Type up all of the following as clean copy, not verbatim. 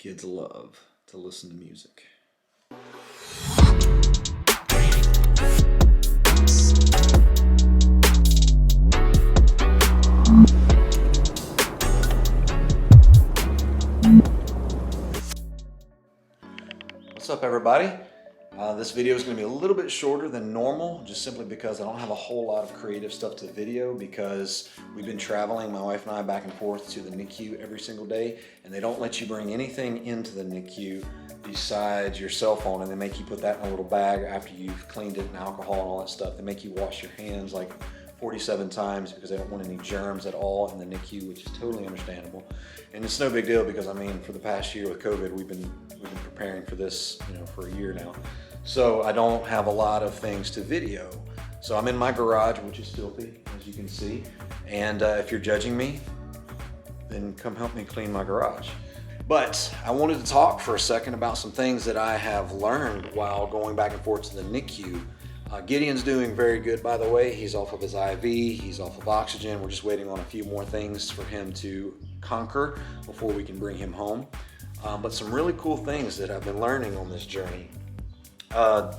Kids love to listen to music. What's up, everybody? This video is going to be a little bit shorter than normal, just simply because I don't have a whole lot of creative stuff to video, because we've been traveling, my wife and I, back and forth to the NICU every single day, and they don't let you bring anything into the NICU besides your cell phone, and they make you put that in a little bag after you've cleaned it and alcohol and all that stuff. They make you wash your hands like 47 times because they don't want any germs at all in the NICU, which is totally understandable. And it's no big deal because, I mean, for the past year with COVID, we've been preparing for this, for a year now. So I don't have a lot of things to video. So I'm in my garage, which is filthy, as you can see. And if you're judging me, then come help me clean my garage. But I wanted to talk for a second about some things that I have learned while going back and forth to the NICU. Gideon's doing very good, by the way. He's off of his IV, he's off of oxygen. We're just waiting on a few more things for him to conquer before we can bring him home. But some really cool things that I've been learning on this journey.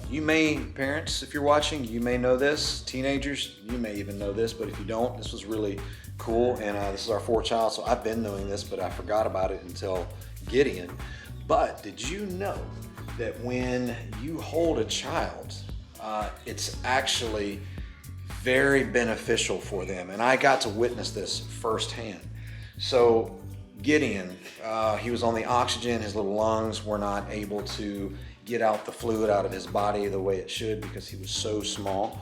You may, parents, if you're watching, you may know this. Teenagers, you may even know this, but if you don't, this was really cool. And this is our fourth child, so I've been knowing this, but I forgot about it until Gideon. But did you know that when you hold a child, it's actually very beneficial for them? And I got to witness this firsthand. So Gideon, he was on the oxygen. His little lungs were not able to get out the fluid out of his body the way it should because he was so small.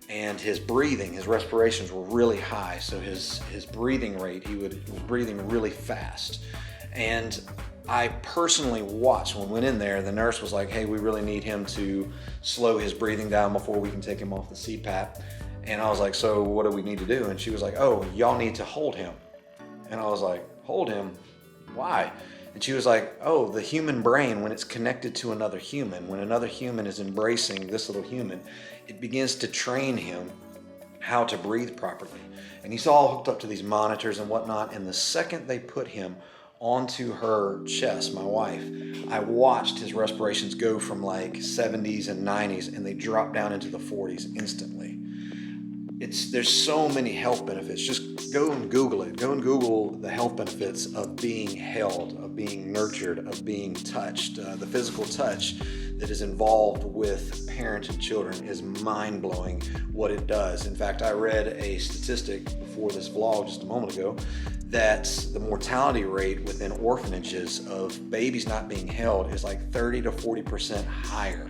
And his breathing, his respirations were really high. So his breathing rate, he was breathing really fast. And I personally watched when we went in there, the nurse was like, hey, we really need him to slow his breathing down before we can take him off the CPAP. And I was like, so what do we need to do? And she was like, oh, y'all need to hold him. And I was like, hold him? Why? And she was like, oh, the human brain, when it's connected to another human, when another human is embracing this little human, it begins to train him how to breathe properly. And he's all hooked up to these monitors and whatnot. And the second they put him onto her chest, my wife, I watched his respirations go from like 70s and 90s, and they drop down into the 40s instantly. There's so many health benefits. Just go and Google it. Go and Google the health benefits of being held, of being nurtured, of being touched. The physical touch that is involved with parents and children is mind-blowing what it does. In fact, I read a statistic before this vlog just a moment ago that the mortality rate within orphanages of babies not being held is like 30 to 40% higher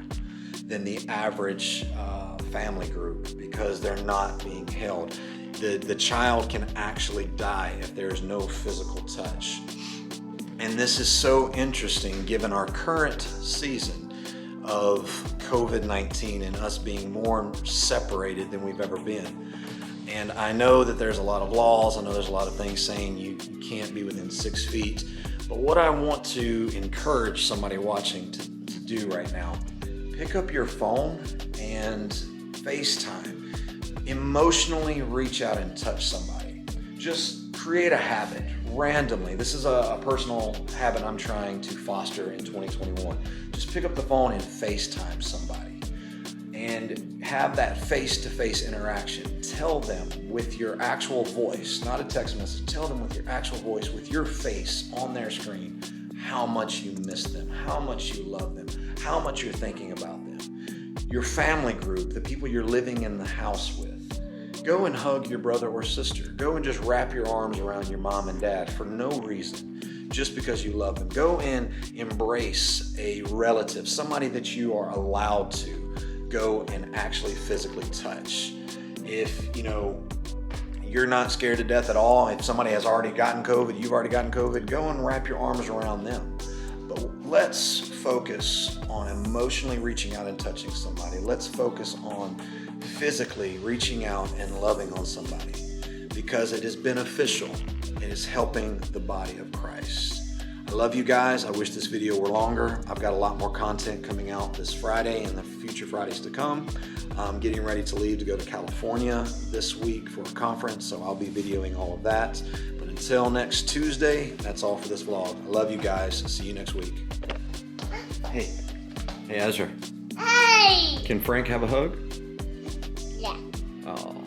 than the average family group because they're not being held. The child can actually die if there's no physical touch. And this is so interesting given our current season of COVID-19 and us being more separated than we've ever been. And I know that there's a lot of laws, I know there's a lot of things saying you can't be within 6 feet, but what I want to encourage somebody watching to do right now, pick up your phone and FaceTime. Emotionally reach out and touch somebody. Just create a habit randomly. This is a personal habit I'm trying to foster in 2021. Just pick up the phone and FaceTime somebody and have that face-to-face interaction. Tell them with your actual voice, not a text message, tell them with your actual voice, with your face on their screen, how much you miss them, how much you love them, how much you're thinking about them. Your family group, the people you're living in the house with. Go and hug your brother or sister. Go and just wrap your arms around your mom and dad for no reason, just because you love them. Go and embrace a relative, somebody that you are allowed to go and actually physically touch. If you're not scared to death at all, if somebody has already gotten COVID, you've already gotten COVID, go and wrap your arms around them. But let's focus on emotionally reaching out and touching somebody. Let's focus on physically reaching out and loving on somebody because it is beneficial. It is helping the body of Christ. I love you guys. I wish this video were longer. I've got a lot more content coming out this Friday and the future Fridays to come. I'm getting ready to leave to go to California this week for a conference, so I'll be videoing all of that. But until next Tuesday, that's all for this vlog. I love you guys. See you next week. Hey. Hey, Ezra. Hey! Can Frank have a hug? Yeah. Oh.